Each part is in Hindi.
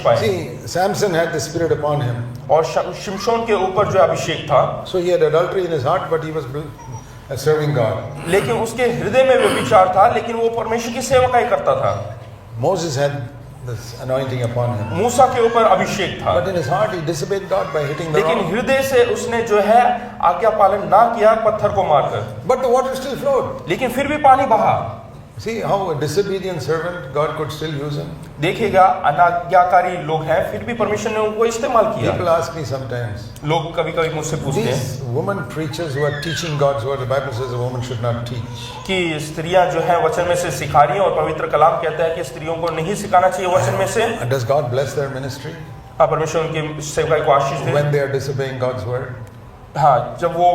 पाए। See, Samson had the Spirit upon him. और शिमशोन के ऊपर जो अभिषेक था, So he had adultery in his heart, but he was serving God. लेकिन उसके हृदय में व्यभिचार था, लेकिन वो परमेश्वर की सेवकाई करता था। Moses had this anointing upon him. मूसा के ऊपर अभिषेक था, But in his heart he disobeyed God by hitting the लेकिन rock. हृदय से उसने जो है आज्ञा पालन ना किया पत्थर को मारकर, But the water still flowed. लेकिन फिर भी पानी बहा। See how a disobedient servant, God could still use him. देखिएगा अनाज्ञाकारी लोग हैं, फिर भी परमेश्वर ने उनको इस्तेमाल किया। People ask me sometimes, लोग कभी-कभी मुझसे पूछते हैं these women preachers who are teaching God's word, the Bible says a woman should not teach. कि स्त्रियां जो है वचन में से सिखा रही हैं, और पवित्र कलाम कहता है कि स्त्रियों को नहीं सिखाना चाहिए वचन में से। And does God bless their ministry परमेश्वर उनके सेवकाई को आशीष दे। when they are disobeying God's word? हाँ, जब वो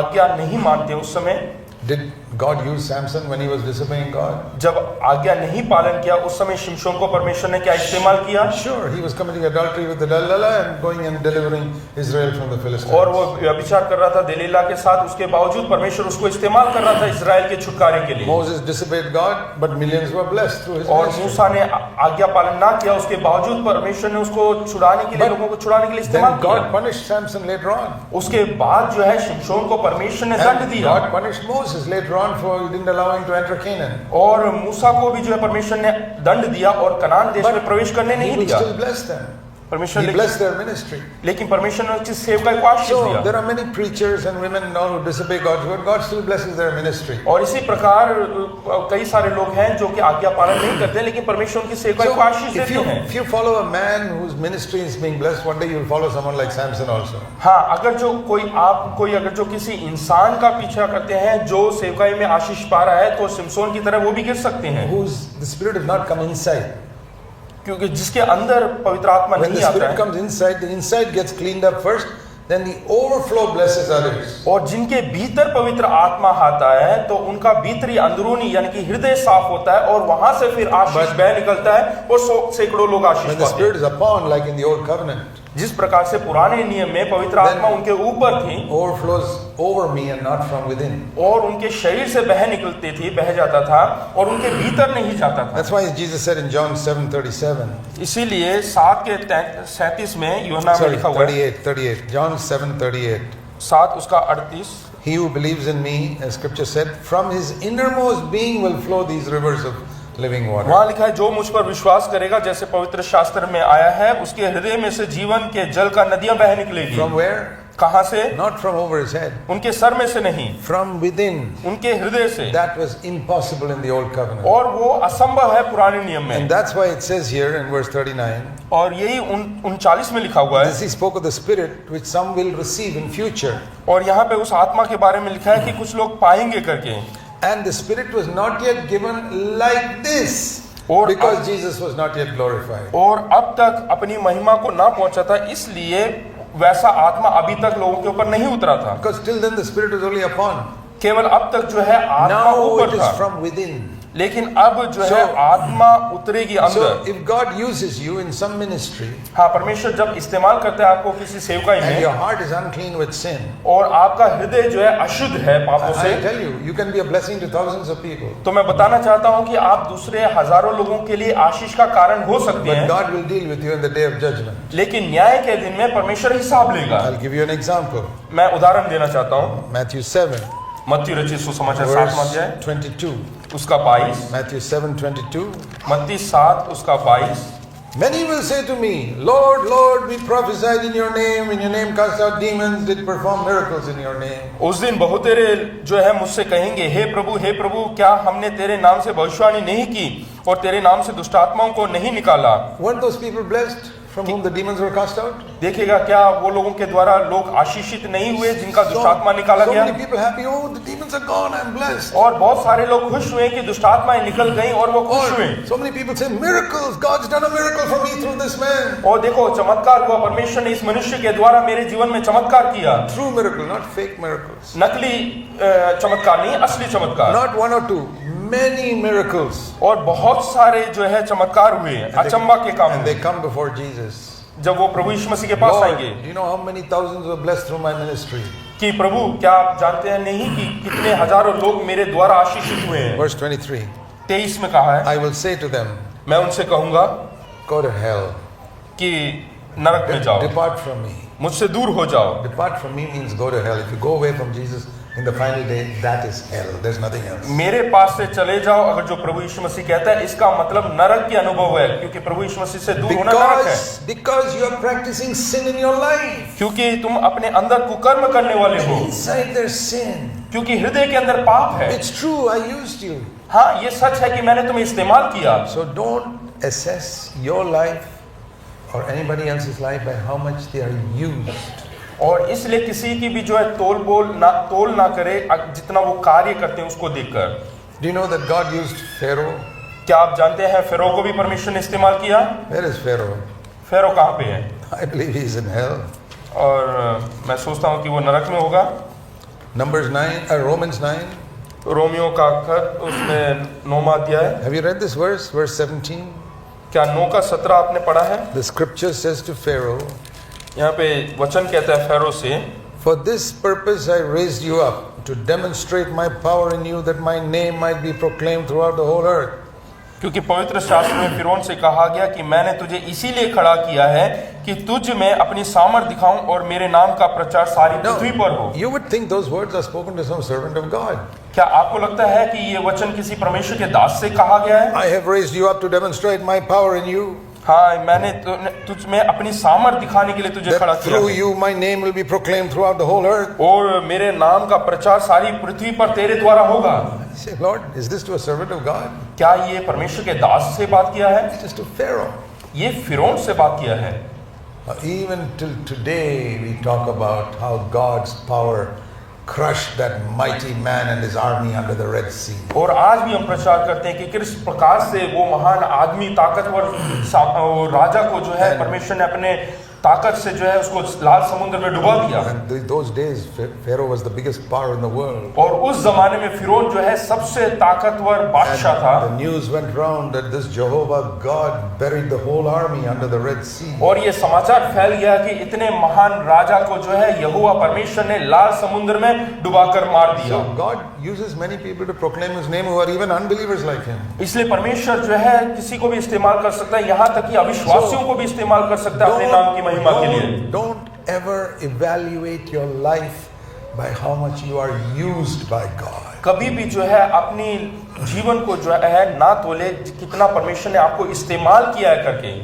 आज्ञा नहीं मानते उस समय। Did God use Samson when he was disobeying God? जब आज्ञा नहीं पालन किया उस समय शिमशोन को परमेश्वर ने क्या इस्तेमाल किया? Sure, he was committing adultery with the Delilah and going and delivering Israel from the Philistines. और वो व्यभिचार कर रहा था दलीला के साथ, उसके बावजूद परमेश्वर उसको इस्तेमाल कर रहा था इजराइल के छुटकारे के लिए। Moses disobeyed God, but millions were blessed through his और ministry. मूसा ने आज्ञा पालन ना किया, उसके बावजूद परमेश्वर ने उसको छुड़ाने के लिए, लोगों को छुड़ाने के लिए इस्तेमाल Then किया। God punished Samson later on. उसके बाद जो है शिमशोन को परमेश्वर ने दंड And दिया, God punished Moses later on for he didn't allow him to enter Canaan. और मूसा को भी जो है परमेश्वर ने दंड दिया और कनान देश में प्रवेश करने He नहीं will दिया। still bless them. परमेश्वर He blessed their ministry. लेकिन परमेश्वर ने उसकी सेवकाई को आशीष So दिया। there are many preachers and women now who disobey God's word. God still blesses their ministry. और इसी प्रकार कई सारे लोग हैं जो कि आज्ञा पालन नहीं करते, लेकिन परमेश्वर उनकी सेवकाई को आशीष So देते हैं। if you follow a man whose ministry is being blessed, one day you will follow someone like Samson also. हाँ, अगर जो किसी इंसान का पीछा करते हैं जो सेवकाई में आशीष पा रहा है, तो शिमशोन की तरह वो भी गिर सकते हैं, Whose the Spirit has not come inside. क्योंकि जिसके अंदर पवित्र आत्मा When नहीं the आता Spirit है, comes inside, the inside gets cleaned up first, then the overflow blesses others. और जिनके भीतर पवित्र आत्मा आता है तो उनका भीतरी अंदरूनी यानी कि हृदय साफ होता है, और वहां से फिर आशीष बह निकलता है और सैकड़ों लोग आशीष When the पाते Spirit हैं। is upon, like in the Old Covenant, जिस प्रकार से पुराने नियम में पवित्र आत्मा उनके ऊपर थी overflows over me and not from within. और उनके शरीर से बह निकलती थी, बह जाता था और उनके भीतर नहीं जाता था। That's why Jesus said in John 7:37. इसीलिए 7:37 में यूहन्ना में Sorry, लिखा हुआ है, 38. John 7:38. 7 उसका 38, He who believes in me, as Scripture said, from his innermost being will flow these rivers of living water. वहां लिखा है जो मुझ पर विश्वास करेगा, जैसे पवित्र शास्त्र में आया है, उसके हृदय में से जीवन के जल का नदियां बह निकलेगी। From where? कहां से? Not from over his head. उनके सर में से नहीं, From within. उनके हृदय से। That was impossible in the Old Covenant. और वो असंभव है पुराने नियम में। And that's why it says here in verse 39. और यही 39 में लिखा हुआ है। This he spoke of the Spirit which some will receive in future. और यहाँ पे उस आत्मा के बारे में लिखा है कि कुछ लोग पाएंगे करके। And the Spirit was not yet given like this. और Because Jesus was not yet glorified. और अब तक अपनी महिमा को ना पहुंचा था, इसलिए वैसा आत्मा अभी तक लोगों के ऊपर नहीं उतरा था। Because till then the Spirit was only upon. केवल अब तक जो है आत्मा Now ऊपर it था, is from within. लेकिन अब जो है आत्मा उतरेगी So अंदर। if God uses you in some ministry हाँ, परमेश्वर जब इस्तेमाल करता है आपको किसी सेवकाई and में, your heart is unclean with sin, और आपका हृदय जो है अशुद्ध है पापों I से, tell you, you can be a blessing to thousands of people. तो मैं बताना चाहता हूँ कि आप दूसरे हजारों लोगों के लिए आशीष का कारण हो सकते But हैं, God will deal with you in the day of judgment. लेकिन न्याय के दिन में परमेश्वर हिसाब लेगा। I'll give you an example. मैं उदाहरण देना चाहता हूँ। Matthew 7, मत्ती रचित सुसमाचार verse 7 अध्याय 22. उसका 22, Matthew 7:22. मत्ती 7 उसका 22। Many will say to me, Lord, Lord, we prophesied in your name cast out demons, did perform miracles in your name. उस दिन बहुतेरे जो है मुझसे कहेंगे, हे प्रभु, क्या हमने तेरे नाम से भविष्यवाणी नहीं की और तेरे नाम से दुष्ट आत्माओं को नहीं निकाला? Weren't those people blessed from whom the demons were cast out? देखिएगा क्या वो लोगों के द्वारा लोग आशीषित नहीं हुए जिनका दुष्ट आत्मा निकाला So गया? many people happy, oh, the demons are gone, I'm blessed. और बहुत सारे लोग खुश हुए कि दुष्ट आत्माएं निकल गई और वो खुश हुए। Or so many people say, miracles, God's done a miracle for me through this man. और देखो चमत्कार हुआ, परमेश्वर ने इस मनुष्य के द्वारा मेरे जीवन में चमत्कार किया। True miracle, not fake miracles. नकली चमत्कार नहीं, असली चमत्कार। Not one or two, many miracles. और बहुत सारे जो है चमत्कार हुए, अचंभा के काम And हुए। they come before Jesus. जब वो प्रभु यीशु मसीह के पास Lord, आएंगे do you know how many thousands were blessed through my ministry? कि प्रभु क्या आप जानते हैं नहीं कि कितने हजारों लोग मेरे द्वारा आशीषित हुए हैं? Verse 23. 23 में कहा है, I will say to them, मैं उनसे कहूंगा go to hell. कि नरक में जाओ, Depart from me. मुझसे दूर हो जाओ। Depart from me means go to hell. If you go away from Jesus in the final day, that is hell. There's nothing else. मेरे पास से चले जाओ, अगर जो प्रभु यीशु मसीह कहता है, इसका मतलब नरक की अनुभव है, क्योंकि प्रभु यीशु मसीह से दूर होना नरक है। Because you are practicing sin in your life. क्योंकि तुम अपने अंदर कुकर्म करने वाले हो, Inside there's sin. क्योंकि हृदय के अंदर पाप है। It's true, I used you. हाँ, ये सच है कि मैंने तुम्हें इस्तेमाल किया। So don't assess your life or anybody else's life by how much they are used. और इसलिए किसी की भी जो है तोल ना करे जितना वो कार्य करते हैं उसको देखकर। Do you know that God used Pharaoh? क्या आप जानते हैं फेरो को भी परमेश्वर ने इस्तेमाल किया? Where is Pharaoh? फेरो कहाँ पे है? I believe he is in hell. और मैं सोचता हूँ कि वो नरक में होगा। Romans 9. रोमियो का खत उसमें 9वां अध्याय। Have you read this verse? Verse 17. क्या 9 का 17 आपने पढ़ा है? The scripture says to Pharaoh, यहाँ पे वचन कहता है फेरो से, For this purpose I raised you up, to demonstrate my power in you, that my name might be proclaimed throughout the whole earth. क्योंकि पवित्र शास्त्र में फिरौन से कहा गया कि मैंने तुझे इसीलिए खड़ा किया है कि तुझ में अपनी सामर्थ दिखाऊं और मेरे नाम का प्रचार सारी पृथ्वी पर हो। You would think those words are spoken to some servant of God. क्या आपको लगता है कि ये वचन किसी परमेश्वर के दास से कहा गया है? I have raised you up to demonstrate my power in you. हाँ, मैंने तुझ में अपनी सामर्थ दिखाने के लिए तुझे खड़ा That किया through है। you my name will be proclaimed throughout the whole earth. और मेरे नाम का प्रचार सारी पृथ्वी पर तेरे द्वारा होगा। I say, Lord, is this to a servant of God? क्या ये परमेश्वर के दास से बात किया है? It is to Pharaoh. ये फिरौन से बात किया है। Even till today we talk about how God's power crushed that mighty man and his army under the Red Sea. और आज भी हम प्रचार करते हैं कि किस प्रकार से वो महान आदमी ताकतवर राजा को जो है परमेश्वर ने अपने ताकत से जो है उसको लाल समुद्र में डुबा दिया। And those days Pharaoh was the biggest power in the world. और उस जमाने में फिरौन जो है सबसे ताकतवर बादशाह था। The news went round that this Jehovah God buried the whole army under the Red Sea. और ये समाचार फैल गया कि इतने महान राजा को जो है यहोवा परमेश्वर ने लाल समुद्र में डुबाकर मार दिया। So God uses many people to proclaim His name who are even unbelievers like Him. इसलिए परमेश्वर जो है किसी को भी इस्तेमाल कर सकता है, यहाँ तक कि अविश्वासियों को भी इस्तेमाल कर सकता है अपने नाम की महिमा के लिए। Don't ever evaluate your life by how much you are used by God. कभी भी जो है अपनी जीवन को जो है ना तोले कितना परमेश्वर ने आपको इस्तेमाल किया है करके।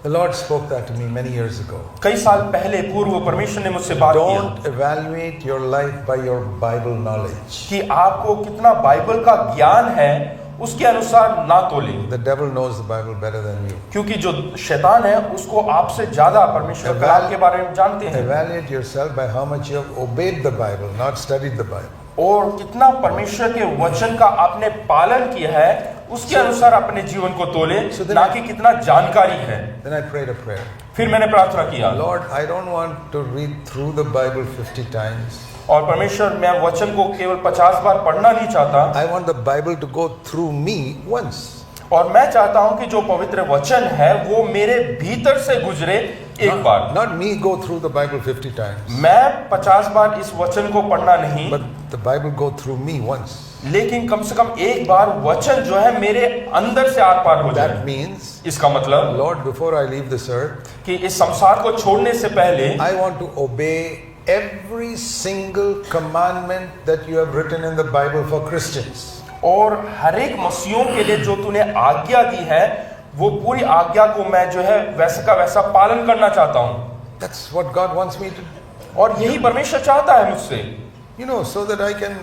The Lord spoke that to me many years ago. कई साल पहले पूर्व परमेश्वर ने मुझसे बात किया Don't evaluate your life by your Bible knowledge. कि आपको कितना बाइबल का ज्ञान है उसके अनुसार ना तोले, The devil knows the Bible better than you. क्योंकि जो शैतान है उसको आपसे ज्यादा परमेश्वर कलाम के बारे में जानते हैं। Evaluate yourself by how much you have obeyed the Bible, not studied the Bible. और कितना परमेश्वर के वचन का आपने पालन किया है उसके अनुसार अपने जीवन को तोले, ना कि कितना जानकारी है। Then I prayed a prayer. फिर मैंने प्रार्थना किया, Lord, I don't want to read through the Bible 50 times. और परमेश्वर मैं वचन को केवल 50 बार पढ़ना नहीं चाहता, I want the Bible to go through me once. और मैं चाहता हूं कि जो पवित्र वचन है वो मेरे भीतर से गुजरे एक बार। Not me go through the Bible 50 times. मैं 50 बार इस वचन को पढ़ना नहीं, But the Bible go through me once. लेकिन कम से कम एक बार वचन जो है मेरे अंदर से आर पार हो जाए। That means, इसका मतलब Lord, before I leave this earth, कि इस संसार को छोड़ने से पहले I want to obey every single commandment that you have written in the Bible for Christians. और हर एक मसीहों के लिए जो तूने आज्ञा दी है वो पूरी आज्ञा को मैं जो है वैसा का वैसा पालन करना चाहता हूँ। That's what God wants me to do. और यही परमेश्वर चाहता है मुझसे, You know, so that I can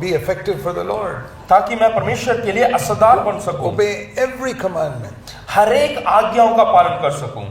be effective for the Lord. ताकि मैं परमेश्वर के लिए असरदार बन सकूं, Obey every commandment. हर एक आज्ञाओं का पालन कर सकूं।